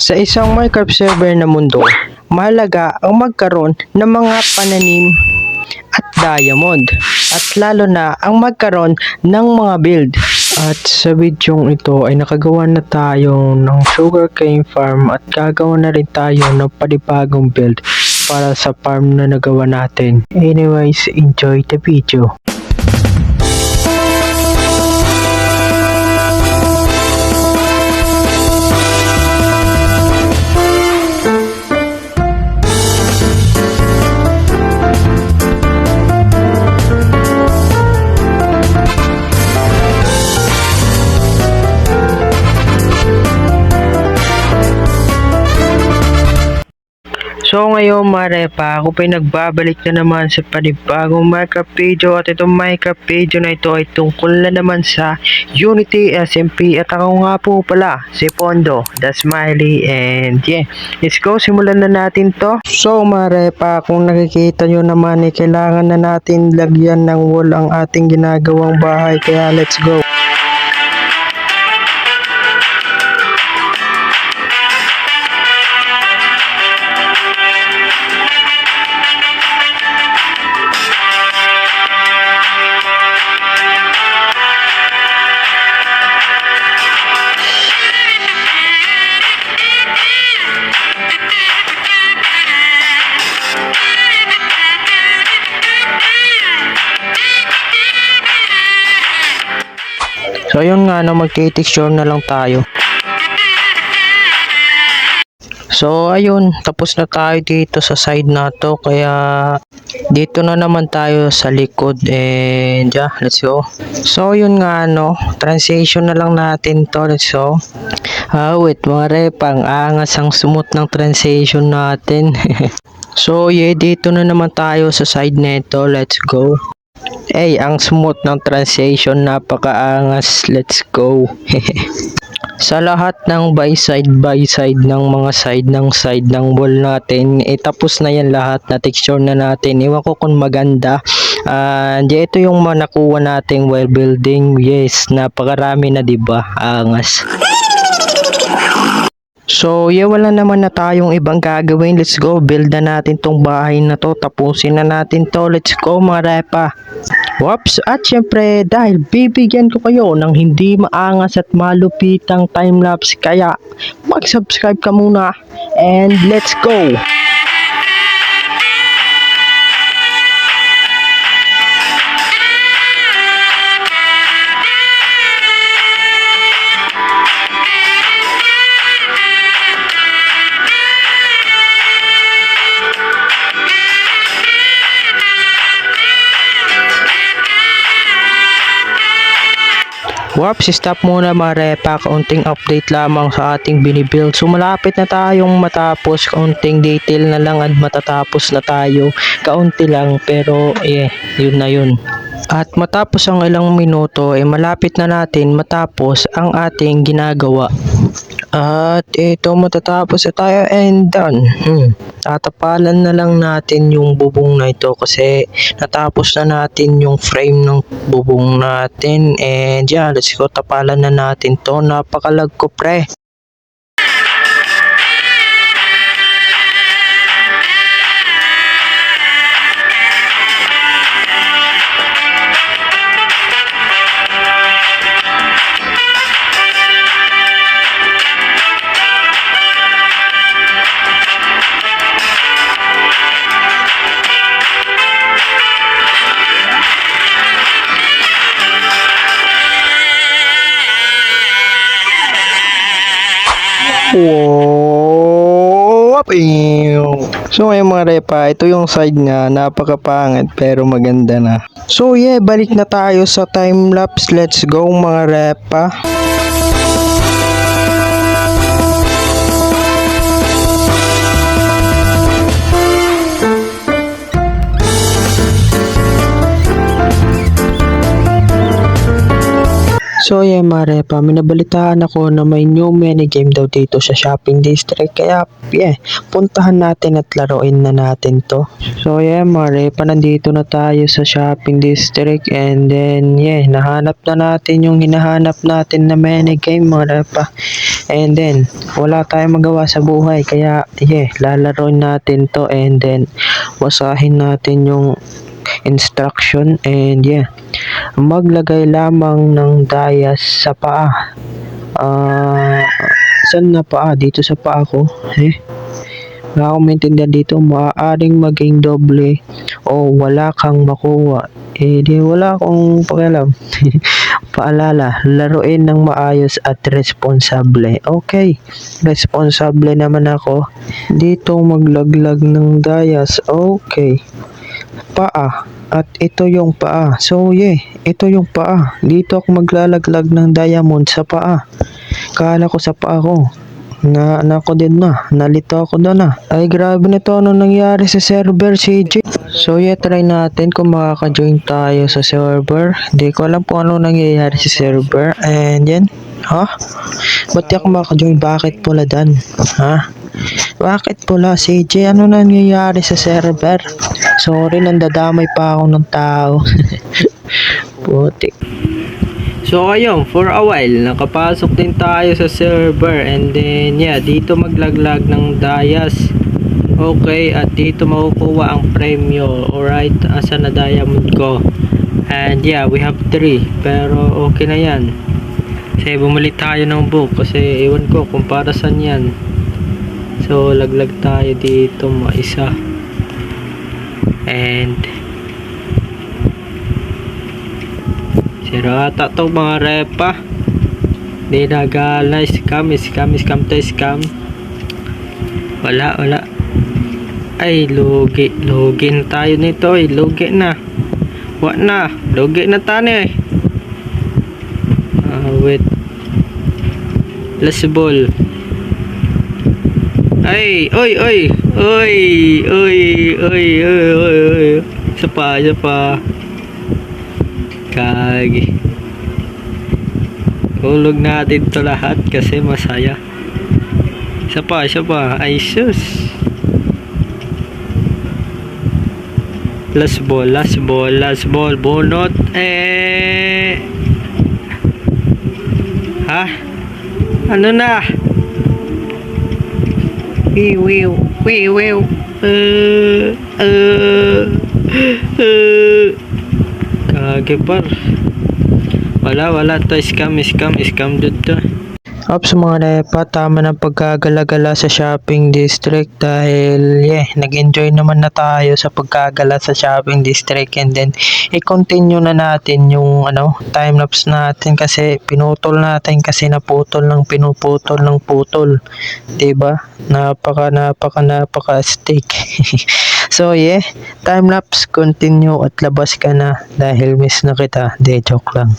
Sa isang Minecraft server na mundo, mahalaga ang magkaroon ng mga pananim at diamond at lalo na ang magkaroon ng mga build. At sa videong ito ay nakagawa na tayo ng sugarcane farm at gagawa na rin tayo ng panibagong build para sa farm na nagawa natin. Anyways, enjoy the video. So ngayon mga repa, ako pa nagbabalik na naman sa panibagong Minecraft video at itong Minecraft video na ito ay tungkol na naman sa Unity SMP at ako nga po pala si Pondo, the Smiley, and yeah, let's go, simulan na natin to. So mga repa, kung nakikita nyo naman kailangan na natin lagyan ng wall ang ating ginagawang bahay, kaya let's go. So yun nga, magti-texture na lang tayo. So ayun, tapos na tayo dito sa side na to, kaya dito na naman tayo sa likod, and yeah, let's go. So yun nga, transition na lang natin to, let's go. Wait mga repang, angas ang smooth ng transition natin. So yeah, dito na naman tayo sa side nito, let's go. Ang smooth ng transition, napakaangas, let's go. Sa lahat ng by side ng mga side ng wall natin, tapos na yan lahat, na texture na natin. Iwan ko kung maganda. Ito yung nakuha nating while building. Yes, napakarami na, diba? Angas. So yeah, wala naman na tayong ibang gagawin. Let's go, build na natin tong bahay na to, tapusin na natin to. Let's go mga repa. Whoops, at syempre dahil bibigyan ko kayo ng hindi maangas at malupitang timelapse, kaya mag-subscribe ka muna and let's go. Whoops, stop muna mga repa, kaunting update lamang sa ating binibuild. So malapit na tayong matapos, kaunting detail na lang at matatapos na tayo. Kaunti lang, pero yun na yun. At matapos ang ilang minuto, malapit na natin matapos ang ating ginagawa. At ito, matatapos na tayo and done. Tatapalan na lang natin yung bubong na ito kasi natapos na natin yung frame ng bubong natin, and yeah, let's go, tapalan na natin to. Napakalag ko, pre. Wow! So ayun mga repa, ito yung side niya, napakapangit pero maganda na. So yeah, balik na tayo sa time lapse. Let's go mga repa. So yeah mga repa, minabalitaan ako na may new minigame daw dito sa shopping district, kaya puntahan natin at laruin na natin to. So yeah mga repa, nandito na tayo sa shopping district, and then nahanap na natin yung hinahanap natin na minigame mga repa. And then, wala tayong magawa sa buhay. Kaya, lalaroin natin to. And then, basahin natin yung instruction. And maglagay lamang ng dayas sa paa. Saan na paa? Dito sa paa ko. Wala akong maintindihan dito. Maaaring maging doble o wala kang makuha. Di wala akong pakialam. Paalala, laruin ng maayos at responsable. Okay, responsable naman ako. Dito maglaglag ng dayas. Okay. Paa. At ito yung paa. So ito yung paa. Dito ako maglalaglag ng diamond sa paa. Kala ko sa paa ko. Ako din na. Nalito ako doon na. Ay, grabe na to. Ano nangyari sa server, CJ? So, try natin kung makaka-join tayo sa server. Hindi ko alam kung ano nangyayari sa server. And ba't di ako makaka-join? Bakit pula dan? Bakit pula, CJ? Ano nangyayari sa server? Sorry, nandadamay pa ako ng tao. Putik. So ayun, for a while, nakapasok din tayo sa server. And then, dito maglaglag ng dayas. Okay, at dito makukuha ang premyo. Alright, asa na diamond ko? And we have 3. Pero okay na yan. Kasi bumalik tayo ng book. Kasi iwan ko kung para saan yan. So, laglag tayo dito isa. And sira ata to mga repa. Di nagala. Scam to scam. Wala. Ay, lugi na tayo nito. Lugi na. Lugi na tayo. Wait. Last ball. Ay, oy. Isa pa. Kagi. Hulog natin to lahat kasi masaya. Isa pa. Ay, sus. Last ball. Bunot. Ano na? Wiw. Kagipar. Wala to. Scam dito. Sa mga lepa, tama ng pagkagala-gala sa shopping district dahil nag-enjoy naman na tayo sa pagkagala sa shopping district. And then i-continue na natin yung time-lapse natin kasi pinutol natin kasi naputol ng putol. Diba? Napaka steak. So time-lapse, continue at labas ka na dahil miss na kita. Joke lang.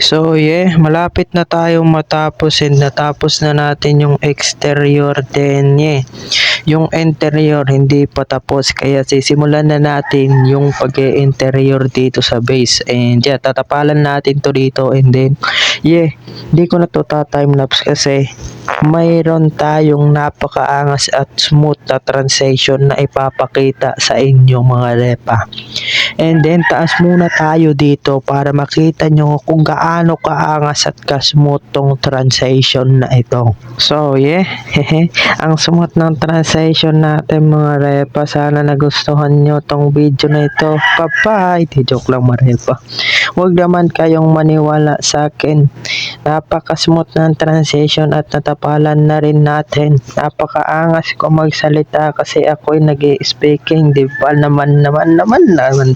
So malapit na tayong matapos and natapos na natin yung exterior din yung interior hindi pa tapos, kaya sisimulan na natin yung pag-interior dito sa base. And yeah, tatapalan natin to dito, and then hindi ko na to timelapse kasi mayroon tayong napakaangas at smooth na transition na ipapakita sa inyo mga repa. And then taas muna tayo dito para makita nyo kung gaano kaangas at ka-smooth tong transition na ito. So ang smooth ng transition natin mga repa. Sana nagustuhan nyo tong video na ito. Bye-bye. Di joke lang mga repa. Huwag naman kayong maniwala sa akin. Napaka-smooth ng transition at natapalan na rin natin. Napakaangas ko magsalita kasi ako'y nag-i-speaking. Di ba naman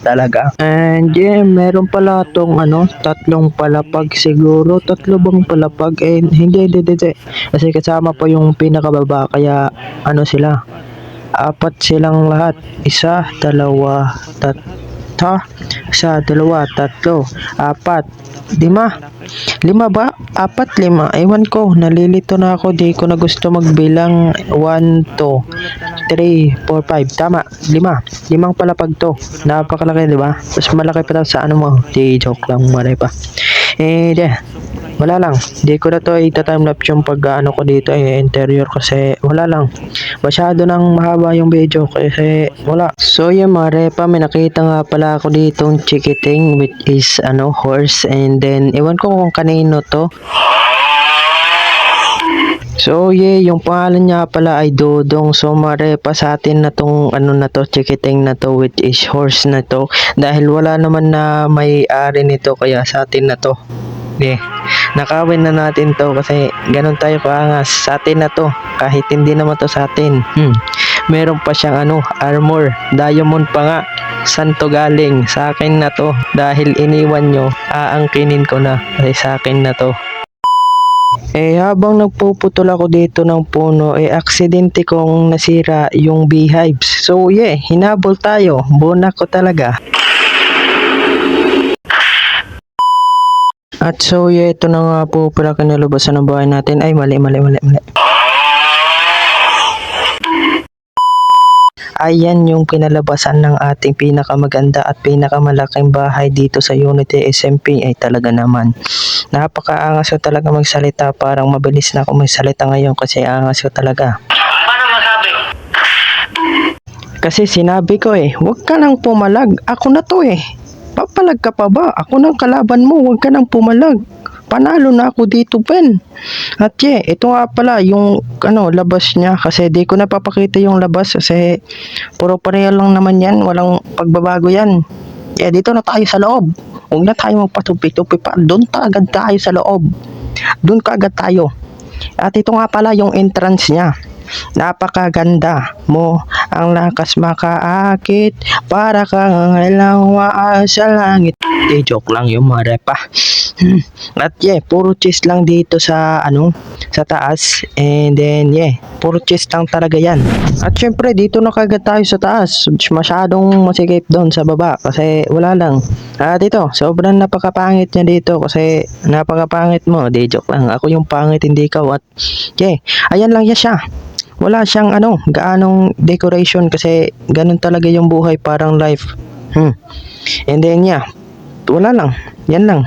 talaga. And meron pala tong tatlong palapag siguro. Tatlo bang palapag? Hindi. Kasi kasama pa yung pinakababa, kaya sila. Apat silang lahat. Isa, dalawa, tatlo, apat, lima ba? Apat, lima. Ewan ko, nalilito na ako. Di ko na gusto magbilang. 1, 2, 3, 4, 5. Tama, limang palapag to. Napakalaki, di ba? Mas malaki pa daw sa mo. Di joke lang, maray pa. Wala lang. Di ko na to ita-timelapse yung pag ko dito interior kasi wala lang. Masyado nang mahaba yung video kasi wala. So mga repa, may nakita nga pala ako ditong chikiting which is horse, and then ewan ko kung kanino to. So yung pangalan niya pala ay Dodong. So marepa sa atin na tong na to, chikiting na to which is horse na to, dahil wala naman na may-ari nito, kaya sa atin na to. Nakawin na natin to kasi ganun tayo kaangas. Sa atin na to, kahit hindi naman to sa atin. Meron pa siyang armor, diamond pa nga. Saan to galing? Sa akin na to, dahil iniwan nyo, aangkinin ko na kasi sa akin na to. Habang nagpuputol ako dito ng puno, aksidente kong nasira yung beehives. So hinabol tayo. Bunak ko talaga. At so ito na nga po pala kinalabasan ng bahay natin. Ay, mali. Ayan yung kinalabasan ng ating pinakamaganda at pinakamalaking bahay dito sa Unity SMP. Ay talaga naman. Napakaangas ko talaga magsalita. Parang mabilis na ako magsalita ngayon kasi angas ko talaga. Paano masabi? Kasi sinabi ko huwag ka nang pumalag. Ako na to Papalag ka pa ba? Ako nang kalaban mo, huwag ka nang pumalag. Panalo na ako dito, Ben. At ito nga pala yung labas niya, kasi di ko napapakita yung labas kasi puro pareho lang naman yan, walang pagbabago yan. Dito na tayo sa loob. Huwag na tayo magpatupi-tupi pa. Doon agad tayo sa loob. Doon ka agad tayo. At ito nga pala yung entrance niya. Napakaganda mo, ang lakas makaakit para kang halawa sa langit. Joke lang yung mga repa. At puro cheese lang dito sa sa taas, and then puro cheese lang talaga yan. At syempre dito na kagad tayo sa taas. Masyadong masigip doon sa baba kasi wala lang. Dito sobrang napakapangit niya dito kasi napakapangit mo. Joke lang, ako yung pangit, hindi ikaw. At ayan lang siya. Wala siyang gaanong decoration kasi ganun talaga yung buhay, parang life. And then wala lang. Yan lang.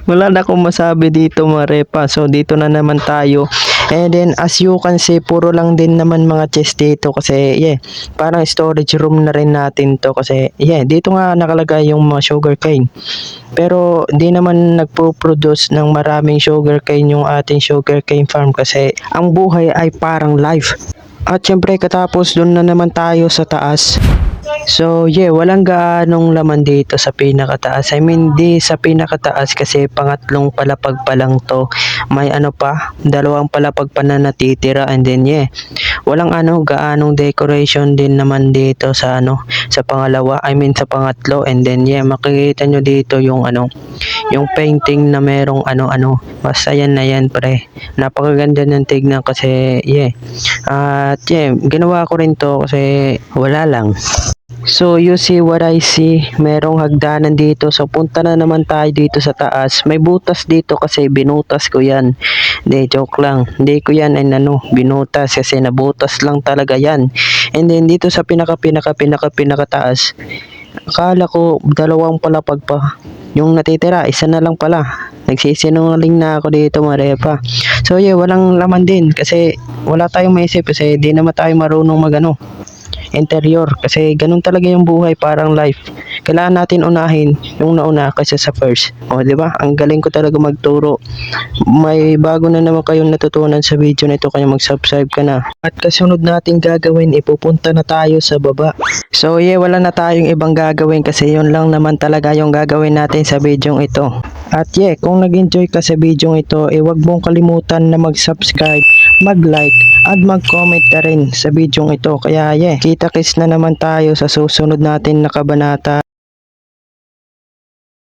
Wala na akong masabi dito mga repa. So dito na naman tayo. And then as you can see, puro lang din naman mga chest dito kasi parang storage room na rin natin to kasi dito nga nakalagay yung mga sugarcane. Pero di naman nagpo-produce ng maraming sugarcane yung ating sugarcane farm kasi ang buhay ay parang life. At syempre katapos doon na naman tayo sa taas. So walang gaanong laman dito sa pinakataas. I mean di sa pinakataas kasi pangatlong palapag pa lang to. May pa, dalawang palapag pa na natitira, and then walang gaanong decoration din naman dito sa sa pangalawa, I mean sa pangatlo. And then makikita nyo dito yung yung painting na merong basta yan na yan pre. Napakaganda ng tignan kasi at ginawa ko rin to kasi wala lang. So you see what I see, merong hagdanan dito. So punta na naman tayo dito sa taas. May butas dito kasi binutas ko yan. Hindi, joke lang. Hindi ko yan ay binutas kasi nabutas lang talaga yan. And then dito sa pinaka taas, akala ko dalawang palapag pa. Yung natitira, isa na lang pala. Nagsisinungaling na ako dito, marepa. So yeah, walang laman din kasi wala tayong maisip kasi di naman tayo marunong interior kasi ganun talaga yung buhay, parang life. Kailangan natin unahin yung nauna kasi sa first. O, di ba? Ang galing ko talaga magturo. May bago na naman kayong natutunan sa video na ito kaya mag-subscribe ka na. At kasunod natin gagawin, ipupunta na tayo sa baba. So yeah, wala na tayong ibang gagawin kasi yun lang naman talaga yung gagawin natin sa video ito. At yeah, kung nag-enjoy ka sa video ito, huwag mong kalimutan na mag-subscribe, mag-like, at mag-comment na rin sa video ito. Kaya yeah, kita-kits na naman tayo sa susunod natin na kabanata.